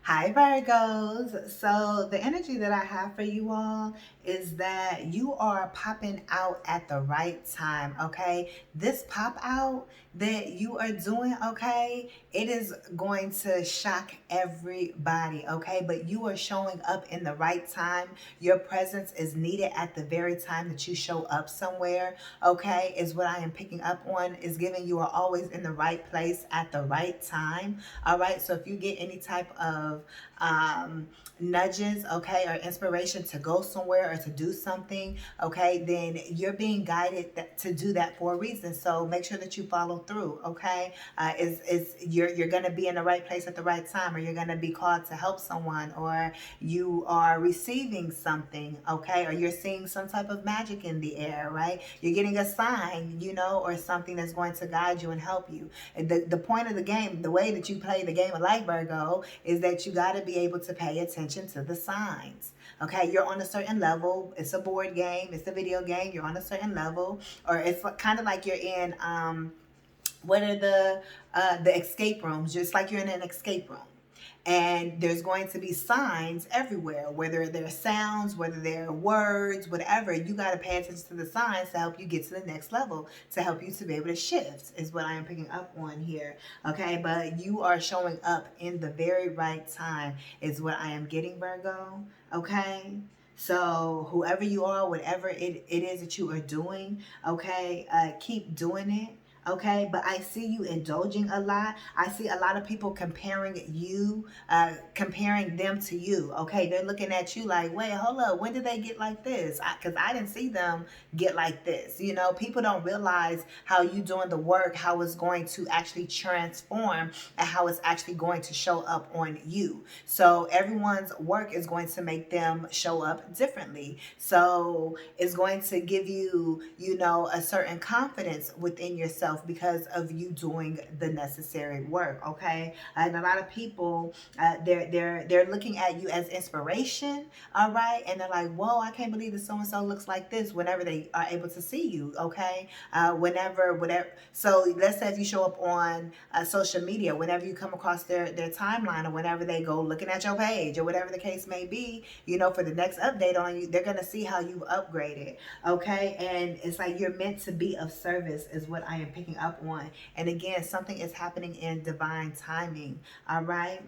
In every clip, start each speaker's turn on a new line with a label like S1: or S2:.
S1: Hi Virgos. So the energy that I have for you all is that you are popping out at the right time, okay? This pop out that you are doing, okay, it is going to shock everybody, okay? But you are showing up in the right time. Your presence is needed at the very time that you show up somewhere, okay? Is what I am picking up on, is giving you are always in the right place at the right time. All right, so if you get any type of nudges, okay, or inspiration to go somewhere or to do something, okay, then you're being guided to do that for a reason. So make sure that you follow through, okay? Is you're gonna be in the right place at the right time, or you're gonna be called to help someone, or you are receiving something, okay, or you're seeing some type of magic in the air, right? You're getting a sign, or something that's going to guide you and help you. And the point of the game, the way that you play the game of life, Virgo, is that you got to be able to pay attention to the signs. Okay, you're on a certain level. It's a board game. It's a video game. You're on a certain level, or it's kind of like you're in what are the escape rooms? Just like you're in an escape room, and there's going to be signs everywhere, whether they're sounds, whether they're words, whatever. You got to pay attention to the signs to help you get to the next level, to help you to be able to shift, is what I am picking up on here. Okay, but you are showing up in the very right time, is what I am getting, Virgo. Okay, so whoever you are, whatever it is that you are doing, okay, keep doing it. Okay, but I see you indulging a lot. I see a lot of people comparing them to you. Okay, they're looking at you like, wait, hold up, when did they get like this? Because I didn't see them get like this. People don't realize how you doing the work, how it's going to actually transform, and how it's actually going to show up on you. So everyone's work is going to make them show up differently. So it's going to give you, a certain confidence within yourself because of you doing the necessary work. Okay, and a lot of people, they're looking at you as inspiration. All right, and they're like, whoa, I can't believe that so and so looks like this. Whenever they are able to see you, okay, whatever. So let's say if you show up on social media, whenever you come across their timeline, or whenever they go looking at your page, or whatever the case may be, for the next update on you, they're gonna see how you've upgraded. Okay, and it's like you're meant to be of service, is what I am picking up on. And again, something is happening in divine timing. All right,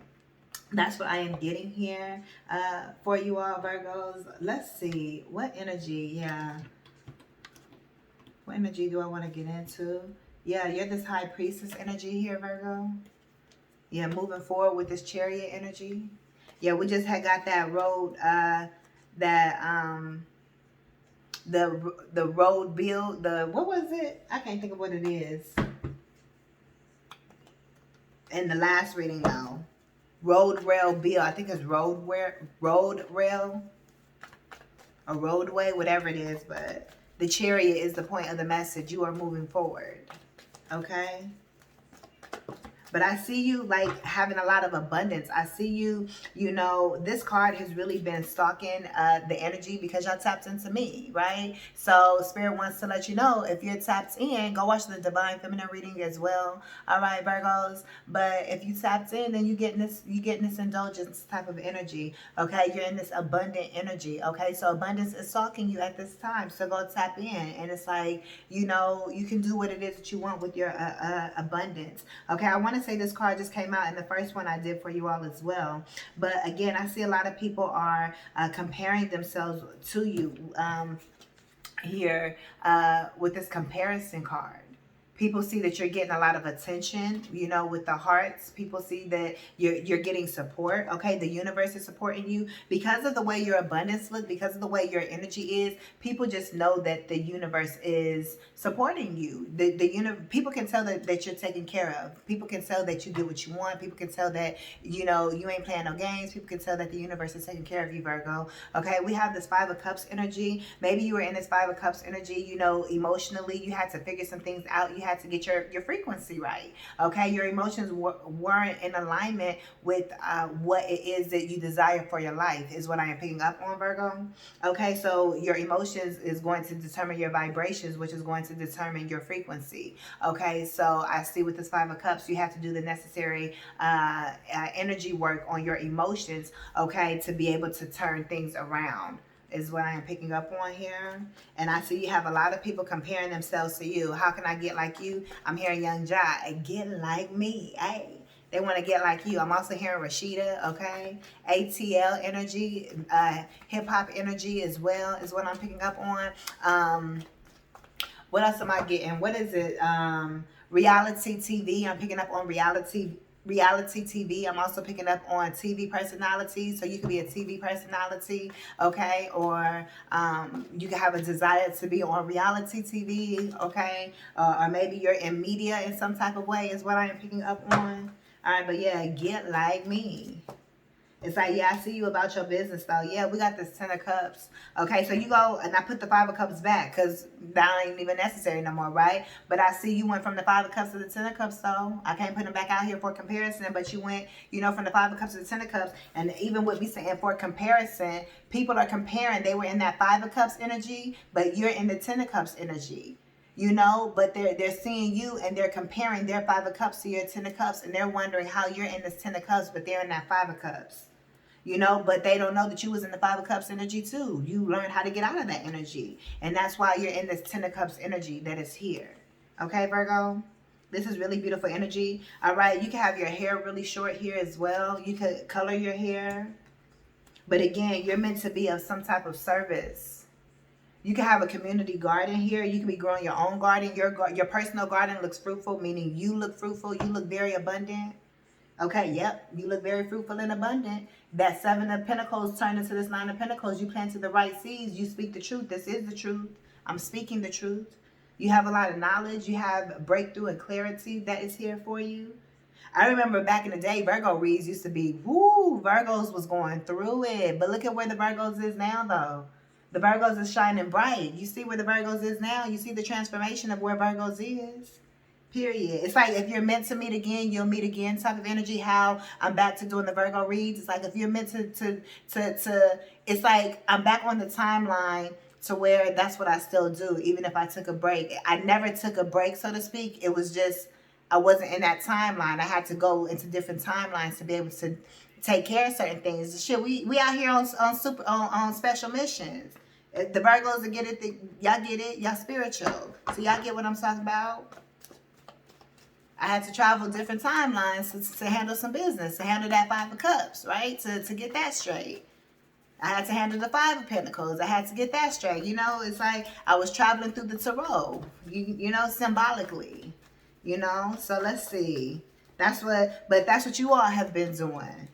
S1: that's what I am getting here for you all, Virgos. Let's see what energy. Yeah, what energy do I want to get into? Yeah, you're this high priestess energy here, Virgo. Yeah, moving forward with this chariot energy. Yeah, we just had got that road, that the road bill, the what was it? I can't think of what it is. In the last reading now, road rail bill. I think it's road rail, a roadway, whatever it is. But the chariot is the point of the message. You are moving forward. Okay. But I see you like having a lot of abundance. I see you, this card has really been stalking the energy because y'all tapped into me, right? So Spirit wants to let you know, if you're tapped in, go watch the Divine Feminine reading as well. All right, Virgos. But if you tapped in, then you getting this indulgence type of energy. Okay, you're in this abundant energy. Okay, so abundance is stalking you at this time. So go tap in, and it's like, you can do what it is that you want with your abundance. Okay, I want to say this card just came out in the first one I did for you all as well. But again, I see a lot of people are comparing themselves to you here with this comparison card. People see that you're getting a lot of attention, with the hearts. People see that you're getting support. Okay, the universe is supporting you because of the way your abundance looks, because of the way your energy is. People just know that the universe is supporting you. People can tell that you're taken care of. People can tell that you do what you want. People can tell that you ain't playing no games. People can tell that the universe is taking care of you, Virgo. Okay, we have this Five of Cups energy. Maybe you were in this Five of Cups energy. Emotionally, you had to figure some things out. You you had to get your frequency right. Okay, your emotions weren't in alignment with what it is that you desire for your life, is what I am picking up on, Virgo. Okay, so your emotions is going to determine your vibrations, which is going to determine your frequency. Okay, so I see with this Five of Cups, you have to do the necessary energy work on your emotions, okay, to be able to turn things around, is what I am picking up on here. And I see you have a lot of people comparing themselves to you. How can I get like you? I'm hearing Young Jai, get like me. Hey, they want to get like you. I'm also hearing Rashida, okay? ATL energy, hip hop energy as well is what I'm picking up on. What else am I getting? What is it? Reality TV. I'm picking up on reality TV. I'm also picking up on TV personality. So you could be a TV personality, okay? Or you could have a desire to be on reality TV, okay? Or maybe you're in media in some type of way is what I am picking up on. All right, but yeah, get like me. It's like, yeah, I see you about your business, though. Yeah, we got this 10 of Cups. Okay, so you go, and I put the 5 of Cups back, because that ain't even necessary no more, right? But I see you went from the 5 of Cups to the 10 of Cups, though. I can't put them back out here for comparison, but you went, you know, from the 5 of Cups to the 10 of Cups. And even with me saying for comparison, people are comparing. They were in that 5 of Cups energy, but you're in the 10 of Cups energy. You know, but they're seeing you and they're comparing their 5 of Cups to your 10 of Cups, and they're wondering how you're in this 10 of Cups, but they're in that 5 of Cups. You know, but they don't know that you was in the 5 of Cups energy too. You learned how to get out of that energy. And that's why you're in this 10 of Cups energy that is here. Okay, Virgo? This is really beautiful energy. All right, you can have your hair really short here as well. You could color your hair. But again, you're meant to be of some type of service. You can have a community garden here. You can be growing your own garden. Your personal garden looks fruitful, meaning you look fruitful. You look very abundant. Okay, yep, you look very fruitful and abundant. That 7 of Pentacles turned into this 9 of Pentacles. You planted the right seeds. You speak the truth. This is the truth. I'm speaking the truth. You have a lot of knowledge. You have breakthrough and clarity that is here for you. I remember back in the day, Virgo reads used to be, woo, Virgos was going through it. But look at where the Virgos is now, though. The Virgos is shining bright. You see where the Virgos is now? You see the transformation of where Virgos is? Period. It's like if you're meant to meet again, you'll meet again type of energy. How I'm back to doing the Virgo reads. It's like if you're meant to it's like I'm back on the timeline to where that's what I still do, even if I took a break. I never took a break, so to speak. It was just I wasn't in that timeline. I had to go into different timelines to be able to take care of certain things. Shit, we out here on special missions. The Virgos that get it, y'all get it, y'all spiritual. So y'all get what I'm talking about. I had to travel different timelines to handle some business, to handle that 5 of Cups, right? To get that straight. I had to handle the 5 of Pentacles. I had to get that straight. You know, it's like I was traveling through the tarot, you know, symbolically, you know? So let's see. That's what you all have been doing.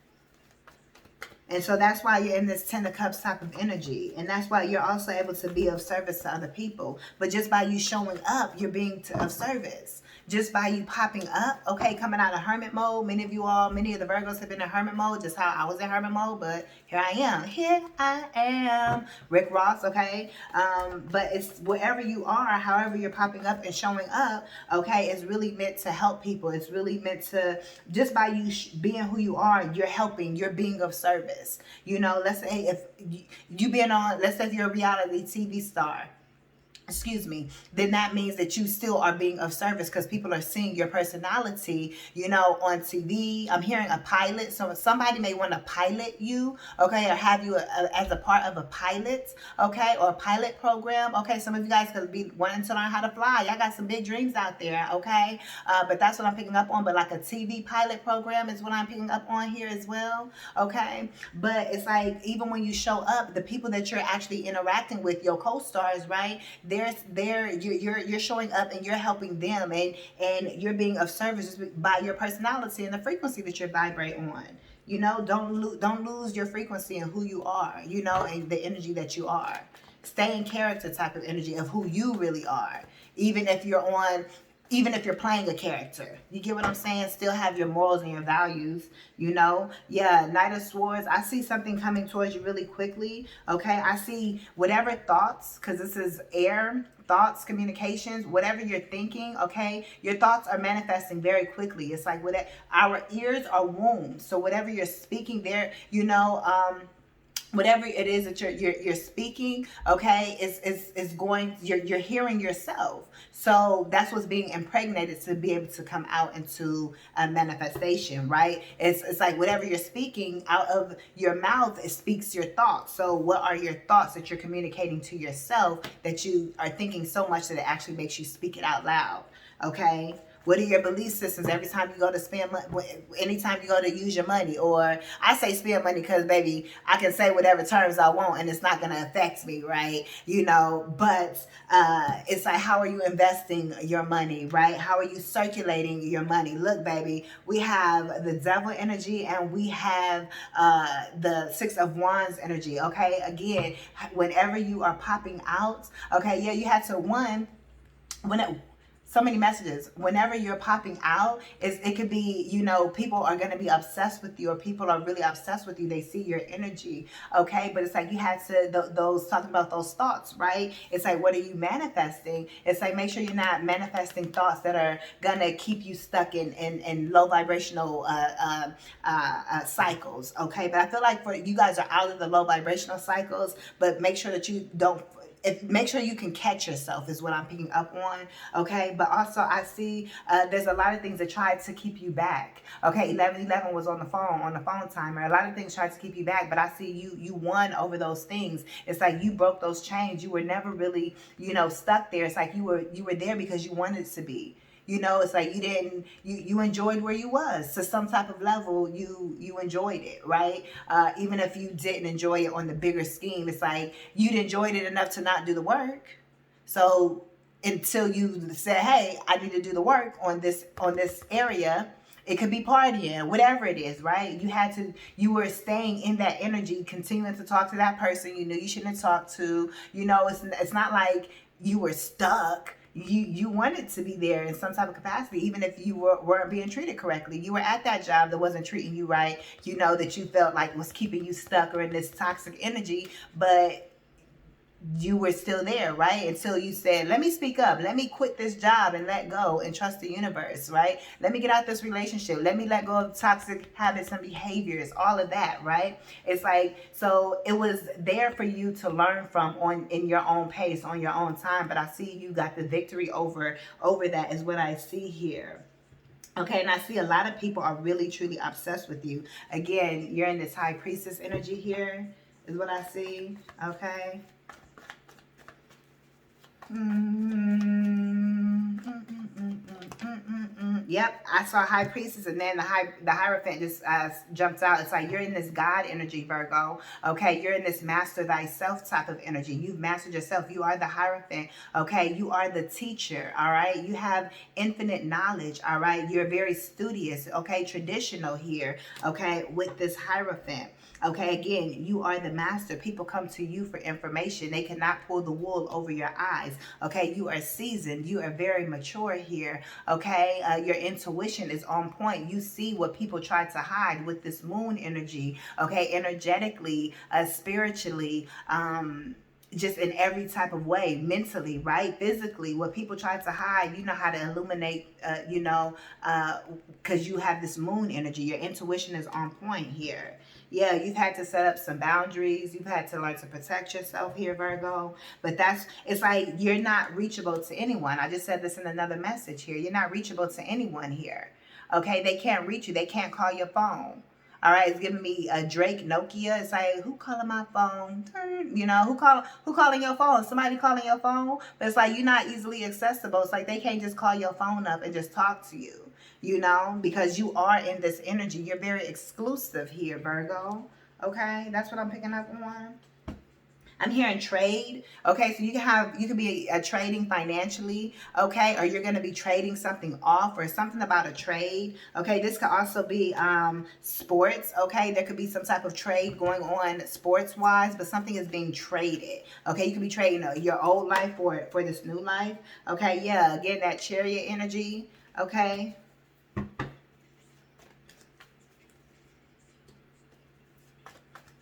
S1: And so that's why you're in this 10 of Cups type of energy. And that's why you're also able to be of service to other people. But just by you showing up, you're being of service. Just by you popping up, okay, coming out of hermit mode. Many of the Virgos have been in hermit mode, just how I was in hermit mode, but here I am. Here I am. Rick Ross, okay? But it's wherever you are, however you're popping up and showing up, okay, it's really meant to help people. It's really meant to, just by you being who you are, you're helping, you're being of service. You know, let's say if you been on, let's say if you're a reality TV star, excuse me, then that means that you still are being of service because people are seeing your personality, you know, on TV. I'm hearing a pilot. So somebody may want to pilot you, okay, or have you as a part of a pilot, okay, or a pilot program. Okay, some of you guys could be wanting to learn how to fly. Y'all got some big dreams out there, okay? But that's what I'm picking up on. But like a TV pilot program is what I'm picking up on here as well, okay? But it's like even when you show up, the people that you're actually interacting with, your co-stars, right? You're showing up and you're helping them, and you're being of service by your personality and the frequency that you vibrate on. You know, don't lose your frequency and who you are, you know, and the energy that you are. Stay in character type of energy of who you really are. Even if you're on even if you're playing a character. You get what I'm saying? Still have your morals and your values, you know? Yeah, Knight of Swords. I see something coming towards you really quickly, okay? I see whatever thoughts, because this is air, thoughts, communications, whatever you're thinking, okay? Your thoughts are manifesting very quickly. It's like whatever, our ears are wombs. So whatever you're speaking there, whatever it is that you're speaking, okay, is going, you're hearing yourself. So that's what's being impregnated to be able to come out into a manifestation, right? It's like whatever you're speaking out of your mouth, it speaks your thoughts. So what are your thoughts that you're communicating to yourself that you are thinking so much that it actually makes you speak it out loud? Okay. What are your belief systems every time you go to spend money, anytime you go to use your money? Or I say spend money because, baby, I can say whatever terms I want and it's not going to affect me, right? But it's like, how are you investing your money, right? How are you circulating your money? Look, baby, we have the devil energy and we have the Six of Wands energy, okay? Again, whenever you are popping out, okay, yeah, you had to, when it, so many messages. Whenever you're popping out, it could be, people are going to be obsessed with you, or people are really obsessed with you. They see your energy, okay? But it's like you had to, those, talking about those thoughts, right? It's like, what are you manifesting? It's like, make sure you're not manifesting thoughts that are going to keep you stuck in low vibrational cycles, okay? But I feel like for you guys are out of the low vibrational cycles, but make sure that you don't, make sure you can catch yourself is what I'm picking up on, okay? But also I see there's a lot of things that try to keep you back, okay? 1111 was on the phone timer. A lot of things tried to keep you back, but I see you won over those things. It's like you broke those chains. You were never really, stuck there. It's like you were there because you wanted to be. It's like you enjoyed where you was to some type of level. You enjoyed it, right? Even if you didn't enjoy it on the bigger scheme, it's like you'd enjoyed it enough to not do the work. So until you said, hey, I need to do the work on this area. It could be partying, whatever it is, right? You were staying in that energy, continuing to talk to that person you knew you shouldn't have talked to. It's not like you were stuck. You wanted to be there in some type of capacity, even if you weren't being treated correctly. You were at that job that wasn't treating you right, that you felt like was keeping you stuck or in this toxic energy, but you were still there, right? Until you said, let me speak up, let me quit this job and let go and trust the universe, right? Let me get out this relationship, let me let go of toxic habits and behaviors, all of that, right? It's like, so it was there for you to learn from in your own pace, on your own time. But I see you got the victory over that is what I see here. Okay, and I see a lot of people are really truly obsessed with you. Again, you're in this high priestess energy here is what I see. Okay. Yep, I saw High Priestess, and then the Hierophant just jumped out. It's like you're in this God energy, Virgo. Okay, you're in this master thyself type of energy. You've mastered yourself. You are the Hierophant. Okay, you are the teacher. All right, you have infinite knowledge. All right, you're very studious. Okay, traditional here. Okay, with this Hierophant. Okay, again, you are the master. People come to you for information. They cannot pull the wool over your eyes. Okay, you are seasoned. You are very mature here. Okay, your intuition is on point. You see what people try to hide with this moon energy. Okay, energetically, spiritually, just in every type of way, mentally, right? Physically, what people try to hide, you know how to illuminate, because you have this moon energy. Your intuition is on point here. Yeah, you've had to set up some boundaries. You've had to learn to protect yourself here, Virgo. But it's like you're not reachable to anyone. I just said this in another message here. You're not reachable to anyone here. Okay, they can't reach you. They can't call your phone. All right, it's giving me a Drake Nokia. It's like, who calling my phone? Who calling your phone? Somebody calling your phone? But it's like you're not easily accessible. It's like they can't just call your phone up and just talk to you. Because you are in this energy. You're very exclusive here, Virgo. Okay, that's what I'm picking up on. I'm hearing trade. Okay, so you could be trading financially, okay, or you're going to be trading something off or something about a trade. Okay, this could also be sports. Okay, there could be some type of trade going on sports wise, but something is being traded. Okay, you could be trading your old life for this new life. Okay, yeah, again, that chariot energy. Okay.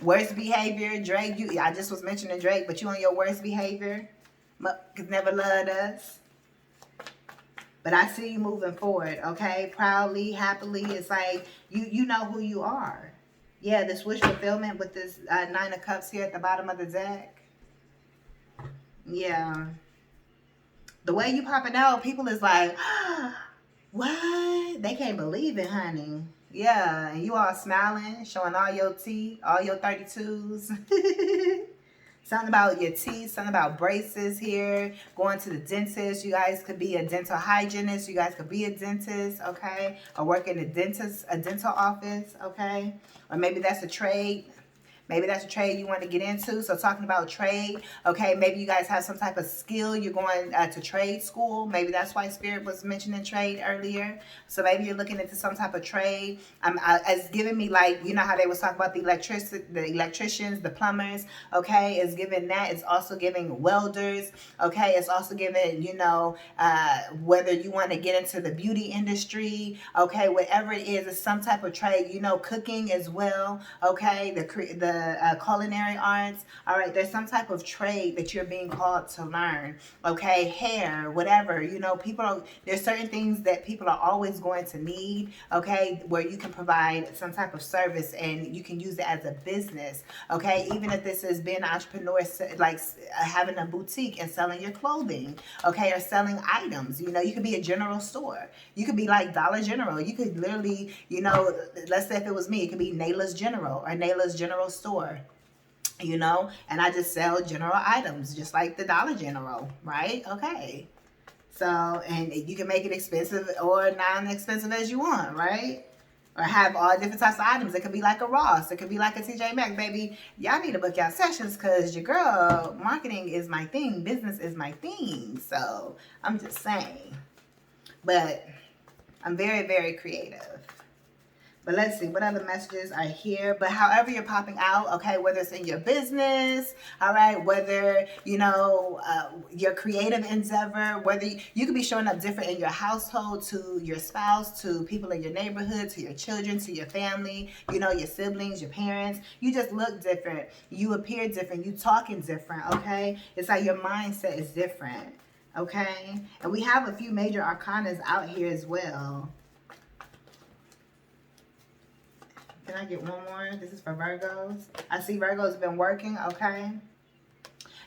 S1: Worst behavior, Drake. I just was mentioning Drake, but you on your worst behavior. Cause never loved us. But I see you moving forward, okay? Proudly, happily. It's like you know who you are. Yeah, this wish fulfillment with this Nine of Cups here at the bottom of the deck. Yeah. The way you popping out, people is like, what? They can't believe it, honey. Yeah, and you all smiling, showing all your teeth, all your 32s. Something about your teeth, something about braces here, going to the dentist. You guys could be a dental hygienist. You guys could be a dentist, okay? Or work in a dental office, okay? Or maybe that's a trade. Maybe that's a trade you want to get into. So talking about trade, okay, maybe you guys have some type of skill. You're going to trade school. Maybe that's why Spirit was mentioning trade earlier. So maybe you're looking into some type of trade. It's giving me like, you know how they was talking about the electricians, the plumbers, okay? It's giving that. It's also giving welders, okay? It's also giving, whether you want to get into the beauty industry, okay? Whatever it is, it's some type of trade. Cooking as well, okay? The culinary arts. All right, there's some type of trade that you're being called to learn. Okay, hair, whatever. There's certain things that people are always going to need. Okay, where you can provide some type of service and you can use it as a business. Okay, even if this is being an entrepreneur, like having a boutique and selling your clothing. Okay, or selling items. You could be a general store. You could be like Dollar General. You could literally, let's say if it was me, it could be Nayla's General or Nayla's General Store. And I just sell general items just like the Dollar General, right? Okay, so, and you can make it expensive or non-expensive as you want, right? Or have all different types of items. It could be like a Ross, it could be like a TJ Maxx. Baby, y'all need to book y'all sessions because your girl, marketing is my thing, business is my thing. So I'm just saying, but I'm very, very creative. But let's see, what other messages are here? But however you're popping out, okay, whether it's in your business, all right, whether, your creative endeavor, whether you could be showing up different in your household, to your spouse, to people in your neighborhood, to your children, to your family, your siblings, your parents. You just look different. You appear different. You talking different, okay? It's like your mindset is different, okay? And we have a few major arcanas out here as well. Can I get one more? This is for Virgos. I see Virgos have been working, okay?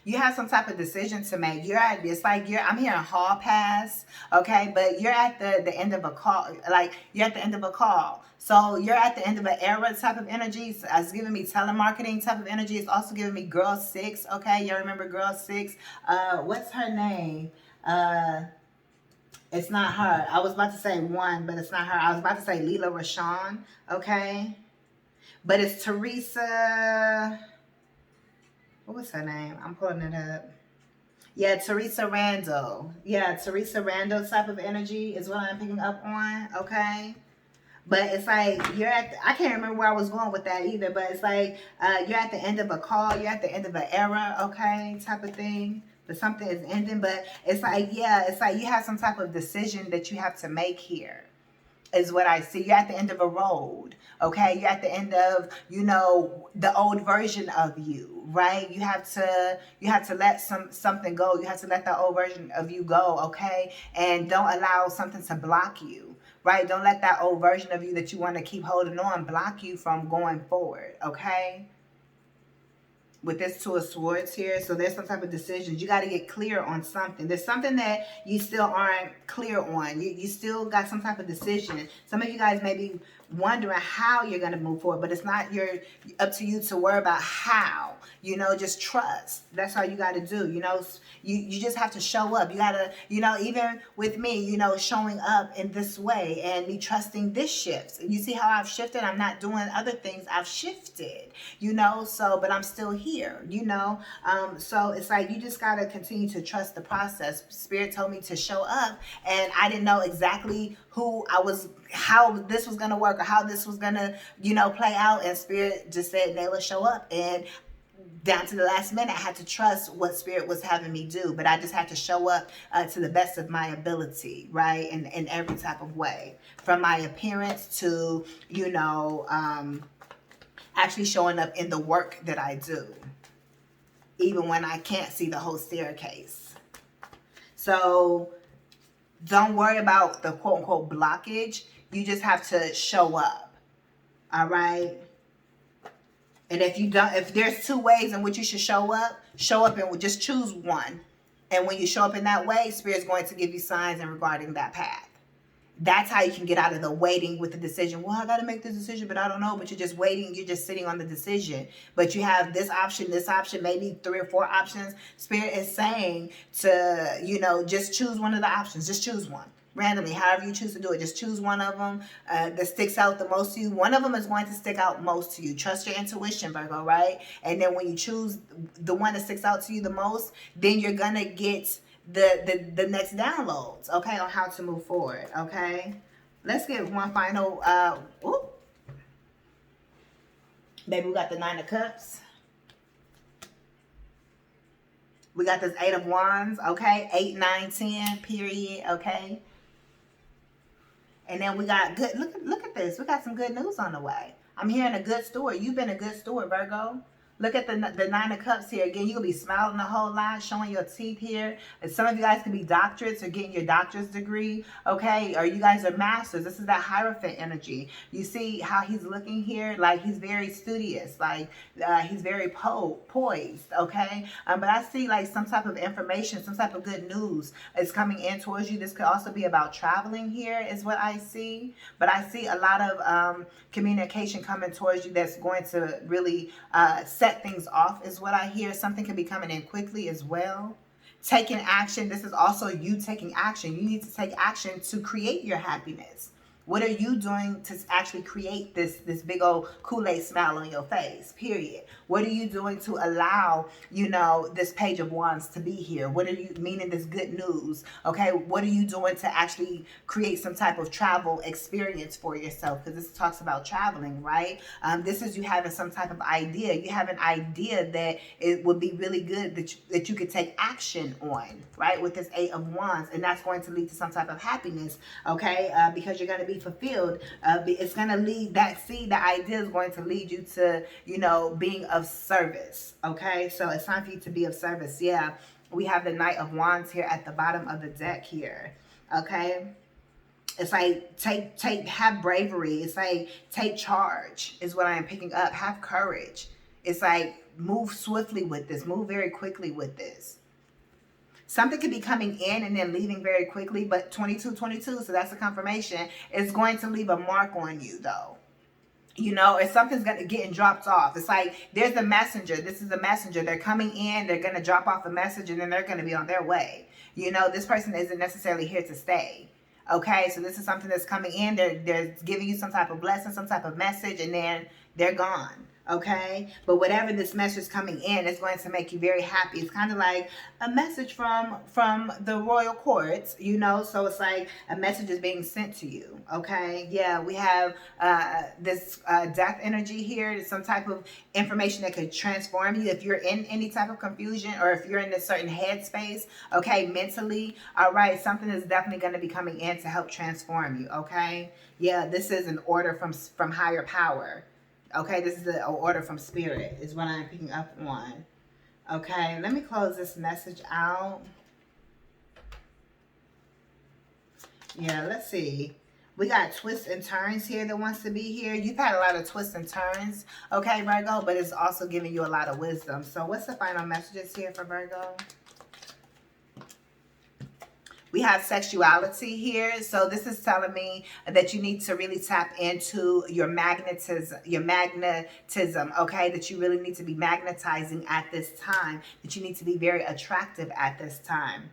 S1: You have some type of decision to make. I'm hearing hall pass, okay? But you're at the end of a call. Like, you're at the end of a call. So you're at the end of an era type of energy. So it's giving me telemarketing type of energy. It's also giving me Girl 6, okay? Y'all remember Girl 6? What's her name? It's not her. I was about to say one, but it's not her. I was about to say Leela Rashawn, okay? But it's Teresa. What was her name? I'm pulling it up. Yeah, Teresa Randall. Yeah, Teresa Randall type of energy is what I'm picking up on. Okay. But it's like I can't remember where I was going with that either. But it's like you're at the end of a call. You're at the end of an era. Okay, type of thing. But something is ending. But it's like you have some type of decision that you have to make here. Is what I see. You're at the end of a road, okay? You're at the end of, the old version of you, right? You have to let something go. You have to let the old version of you go, okay? And don't allow something to block you, right? Don't let that old version of you that you want to keep holding on block you from going forward, okay? With this Two of Swords here. So there's some type of decisions. You got to get clear on something. There's something that you still aren't clear on. You still got some type of decision. Some of you guys maybe wondering how you're going to move forward, but it's not up to you to worry about how. Just trust. That's all you got to do. You just have to show up. You got to, even with me, showing up in this way and me trusting this shifts. You see how I've shifted? I'm not doing other things. I've shifted, but I'm still here, so it's like you just got to continue to trust the process. Spirit told me to show up, and I didn't know exactly how this was going to work or how this was going to, play out. And Spirit just said, Nayla, show up. And down to the last minute, I had to trust what Spirit was having me do, but I just had to show up to the best of my ability, right? In every type of way, from my appearance to, actually showing up in the work that I do, even when I can't see the whole staircase. So don't worry about the quote unquote blockage. You just have to show up. All right. And if there's two ways in which you should show up and just choose one. And when you show up in that way, Spirit's going to give you signs in regarding that path. That's how you can get out of the waiting with the decision. Well, I got to make this decision, but I don't know. But you're just waiting. You're just sitting on the decision. But you have this option, maybe 3 or 4 options. Spirit is saying to, just choose one of the options. Just choose one. Randomly, however you choose to do it. Just choose one of them that sticks out the most to you. One of them is going to stick out most to you. Trust your intuition, Virgo, right? And then when you choose the one that sticks out to you the most, then you're going to get the next downloads, okay, on how to move forward, okay? Let's get one final, baby, we got the 9 of Cups. We got this 8 of Wands, okay? 8, 9, 10, period, okay? And then we got good, look at this. We got some good news on the way. I'm hearing a good story. You've been a good steward, Virgo. Look at the 9 of Cups here. Again, you're going to be smiling a whole lot, showing your teeth here. And some of you guys can be doctorates or getting your doctor's degree, okay? Or you guys are masters. This is that Hierophant energy. You see how he's looking here? Like he's very studious. Like he's very poised, okay? But I see like some type of information, some type of good news is coming in towards you. This could also be about traveling here is what I see. But I see a lot of communication coming towards you that's going to really set things off is what I hear. Something could be coming in quickly as well. Taking action. This is also you taking action. You need to take action to create your happiness. What are you doing to actually create this big old Kool-Aid smile on your face, period? What are you doing to allow, this Page of Wands to be here? What are you, meaning this good news, okay? What are you doing to actually create some type of travel experience for yourself? Because this talks about traveling, right? This is you having some type of idea. You have an idea that it would be really good that you could take action on, right? With this 8 of Wands. And that's going to lead to some type of happiness, okay? Because you're going to be fulfilled. It's going to lead the idea is going to lead you to, being of service. Okay. So it's time for you to be of service. Yeah. We have the Knight of Wands here at the bottom of the deck here. Okay. It's like have bravery. It's like take charge is what I am picking up. Have courage. It's like move swiftly with this. Move very quickly with this. Something could be coming in and then leaving very quickly, but 2222, so that's a confirmation, is going to leave a mark on you, though. Or something's getting dropped off. It's like there's the messenger. This is the messenger. They're coming in. They're going to drop off a message, and then they're going to be on their way. This person isn't necessarily here to stay. Okay, so this is something that's coming in. They're giving you some type of blessing, some type of message, and then they're gone. Okay, but whatever this message coming in is going to make you very happy. It's kind of like a message from the royal courts, so it's like a message is being sent to you. Okay, yeah, we have this death energy here. Some type of information that could transform you if you're in any type of confusion or if you're in a certain headspace, okay, mentally. All right, something is definitely going to be coming in to help transform you. Okay, yeah, this is an order from higher power. Okay, this is an order from Spirit is what I'm picking up on. Okay, let me close this message out. Yeah, let's see. We got twists and turns here that wants to be here. You've had a lot of twists and turns, okay, Virgo, but it's also giving you a lot of wisdom. So what's the final messages here for Virgo? We have sexuality here. So this is telling me that you need to really tap into your magnetism, okay? That you really need to be magnetizing at this time, that you need to be very attractive at this time.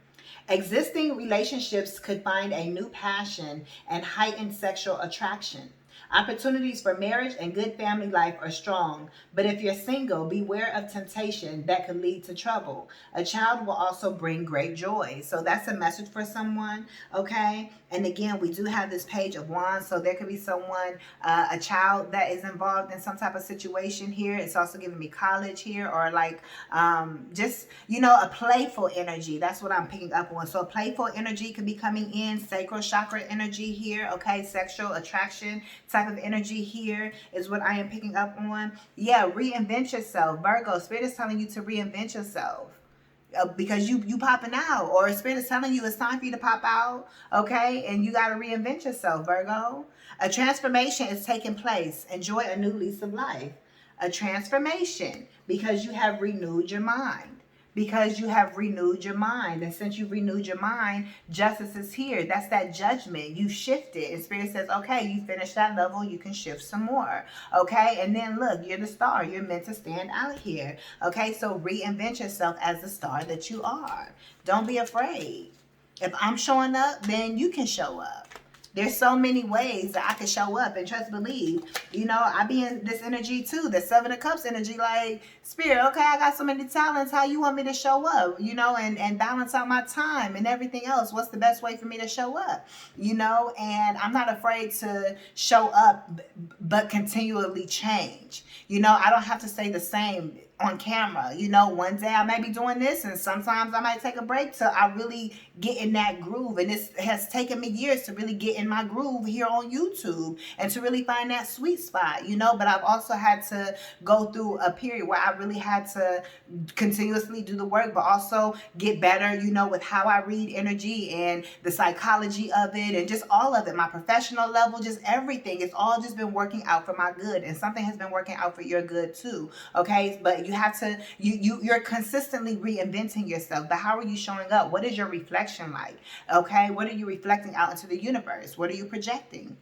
S1: Existing relationships could find a new passion and heightened sexual attraction. Opportunities for marriage and good family life are strong, but if you're single, beware of temptation that could lead to trouble. A child will also bring great joy. So that's a message for someone, okay? And again, we do have this Page of Wands, so there could be someone, a child that is involved in some type of situation here. It's also giving me college here, or like just, a playful energy. That's what I'm picking up on. So a playful energy could be coming in, sacral chakra energy here, okay? Sexual attraction type of energy here is what I am picking up on. Yeah, reinvent yourself. Virgo, Spirit is telling you to reinvent yourself. Because you popping out, or Spirit is telling you it's time for you to pop out, okay? And you got to reinvent yourself, Virgo. A transformation is taking place. Enjoy a new lease of life. A transformation, because you have renewed your mind. Because you have renewed your mind. And since you've renewed your mind, justice is here. That's that judgment. You shifted. And Spirit says, okay, you finished that level. You can shift some more. Okay? And then look, you're the star. You're meant to stand out here. Okay? So reinvent yourself as the star that you are. Don't be afraid. If I'm showing up, then you can show up. There's so many ways that I can show up, and trust, believe, I be in this energy too, the Seven of Cups energy, like, Spirit, okay, I got so many talents, how you want me to show up, and balance out my time and everything else. What's the best way for me to show up, and I'm not afraid to show up, but continually change. I don't have to stay the same on camera. One day I may be doing this, and sometimes I might take a break till I really get in that groove. And this has taken me years to really get in my groove here on YouTube and to really find that sweet spot, but I've also had to go through a period where I really had to continuously do the work, but also get better, with how I read energy and the psychology of it, and just all of it, my professional level, just everything. It's all just been working out for my good, and something has been working out for your good too, okay? But you have to, you're consistently reinventing yourself. But how are you showing up? What is your reflection like? Okay, what are you reflecting out into the universe? What are you projecting?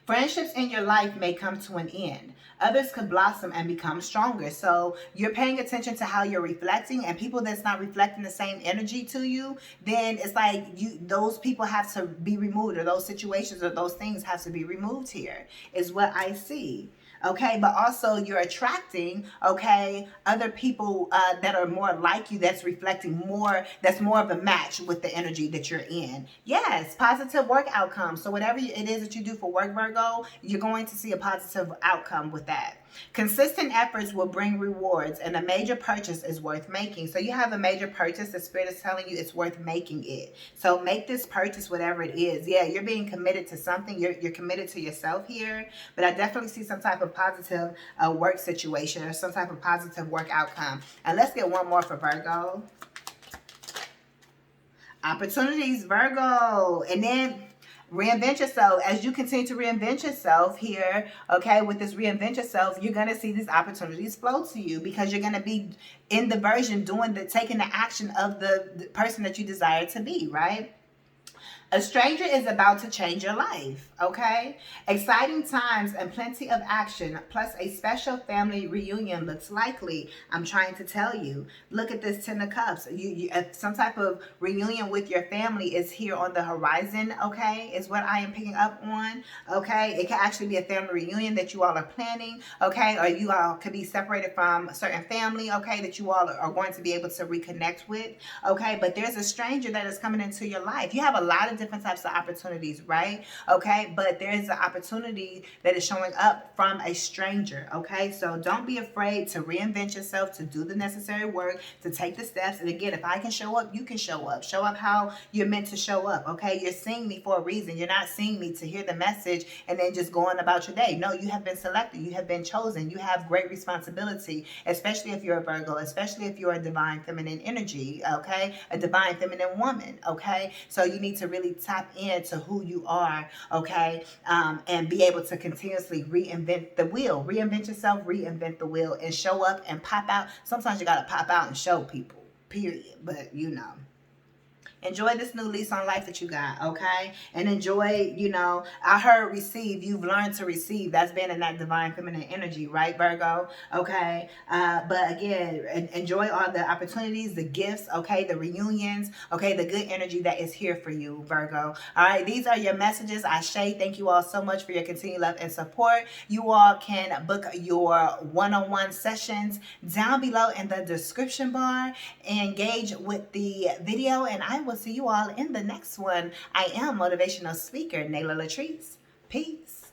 S1: Friendships in your life may come to an end. Others could blossom and become stronger. So you're paying attention to how you're reflecting, and people that's not reflecting the same energy to you, then it's like those people have to be removed, or those situations or those things have to be removed here, is what I see. Okay, but also you're attracting, okay, other people that are more like you, that's reflecting more, that's more of a match with the energy that you're in. Yes, positive work outcomes. So whatever it is that you do for work, Virgo, you're going to see a positive outcome with that. Consistent efforts will bring rewards, and a major purchase is worth making. So you have a major purchase. The Spirit is telling you it's worth making it. So make this purchase, whatever it is. Yeah, you're being committed to something. You're committed to yourself here. But I definitely see some type of positive work situation, or some type of positive work outcome. And let's get one more for Virgo. Opportunities, Virgo. And then reinvent yourself. As you continue to reinvent yourself here, okay, with this reinvent yourself, you're going to see these opportunities flow to you, because you're going to be in the version taking the action of the person that you desire to be, right? A stranger is about to change your life, okay? Exciting times and plenty of action, plus a special family reunion looks likely. I'm trying to tell you. Look at this Ten of Cups. Some type of reunion with your family is here on the horizon, okay? Is what I am picking up on, okay? It can actually be a family reunion that you all are planning, okay? Or you all could be separated from a certain family, okay, that you all are going to be able to reconnect with, okay? But there's a stranger that is coming into your life. You have a lot of different types of opportunities, right? Okay, but there's an opportunity that is showing up from a stranger, okay? So don't be afraid to reinvent yourself, to do the necessary work, to take the steps. And again, if I can show up, you can show up. Show up how you're meant to show up, okay? You're seeing me for a reason. You're not seeing me to hear the message and then just going about your day. No, you have been selected. You have been chosen. You have great responsibility, especially if you're a Virgo, especially if you're a divine feminine energy, okay? A divine feminine woman, okay? So you need to really tap into who you are, okay? And be able to continuously reinvent the wheel. Reinvent yourself, reinvent the wheel, and show up and pop out. Sometimes you got to pop out and show people, period. But Enjoy this new lease on life that you got, okay? And enjoy, I heard receive. You've learned to receive. That's been in that divine feminine energy, right, Virgo? Okay. But again, enjoy all the opportunities, the gifts, okay, the reunions, okay, the good energy that is here for you, Virgo. All right, these are your messages. Ashe, thank you all so much for your continued love and support. You all can book your one-on-one sessions down below in the description bar. Engage with the video, and I will see you all in the next one. I am motivational speaker Nayla LATRICE. Peace.